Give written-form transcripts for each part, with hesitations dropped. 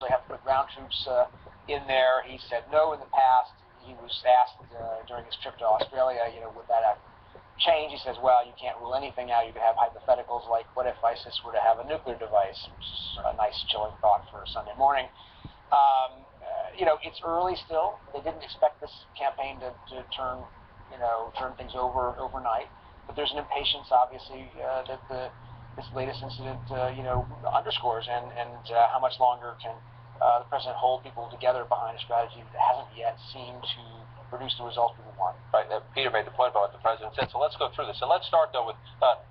They have to put ground troops in there. He said no in the past. He was asked during his trip to Australia, would that have changed? He says, well, you can't rule anything out. You could have hypotheticals like, what if ISIS were to have a nuclear device, which is a nice chilling thought for a Sunday morning. It's early still. They didn't expect this campaign to turn things over overnight. But there's an impatience, obviously, that this latest incident, underscores, and how much longer can the president hold people together behind a strategy that hasn't yet seemed to produce the results people want. Right. Peter made the point about what the president said, so let's go through this. And let's start, though, with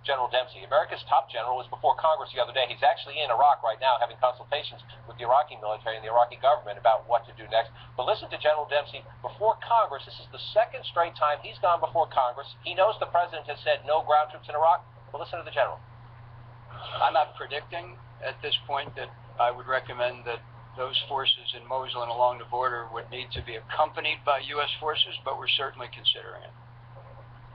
General Dempsey. America's top general was before Congress the other day. He's actually in Iraq right now having consultations with the Iraqi military and the Iraqi government about what to do next. But listen to General Dempsey before Congress. This is the second straight time he's gone before Congress. He knows the president has said no ground troops in Iraq. But listen to the general. I'm not predicting at this point that I would recommend that those forces in Mosul and along the border would need to be accompanied by U.S. forces, but we're certainly considering it.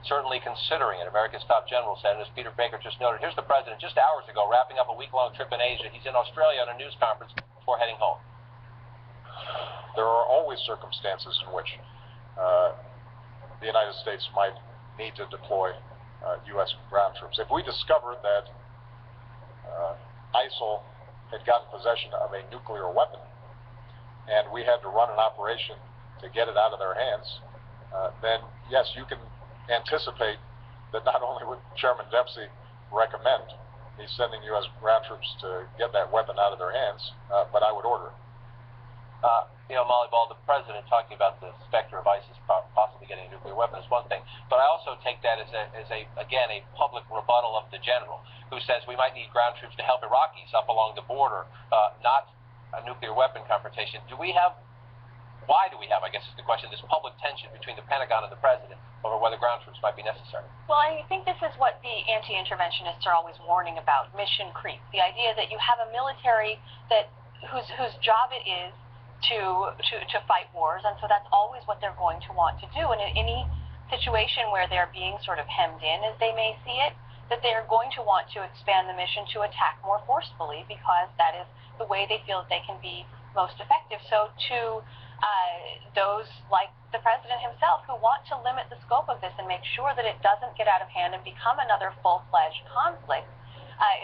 Certainly considering it, America's top general said, and as Peter Baker just noted, here's the president just hours ago wrapping up a week-long trip in Asia. He's in Australia on a news conference before heading home. There are always circumstances in which the United States might need to deploy U.S. ground troops. If we discovered that ISIL had gotten possession of a nuclear weapon, and we had to run an operation to get it out of their hands, then yes, you can anticipate that not only would Chairman Dempsey recommend me sending U.S. ground troops to get that weapon out of their hands, but I would order it. Molly Ball, the president talking about the specter of ISIS possibly getting a nuclear weapon is one thing, but I also take that as again a public rebuttal of the general, who says we might need ground troops to help Iraqis up along the border, not a nuclear weapon confrontation. Why do we have, I guess is the question, this public tension between the Pentagon and the president over whether ground troops might be necessary? Well, I think this is what the anti-interventionists are always warning about, mission creep. The idea that you have a military whose job it is to fight wars, and so that's always what they're going to want to do. And in any situation where they're being sort of hemmed in, as they may see it, that they're going to want to expand the mission to attack more forcefully, because that is the way they feel that they can be most effective. So to those like the president himself who want to limit the scope of this and make sure that it doesn't get out of hand and become another full-fledged conflict,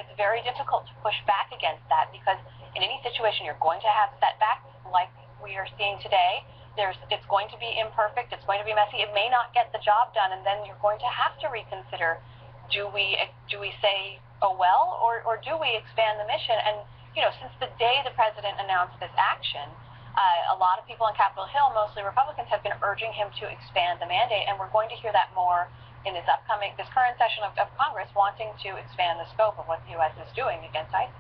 it's very difficult to push back against that, because in any situation you're going to have setbacks like we are seeing today. It's going to be imperfect, it's going to be messy, it may not get the job done, and then you're going to have to reconsider, do we say, oh well, or do we expand the mission? And since the day the president announced this action, a lot of people on Capitol Hill, mostly Republicans, have been urging him to expand the mandate, and we're going to hear that more in this current session of Congress, wanting to expand the scope of what the U.S. is doing against ISIS.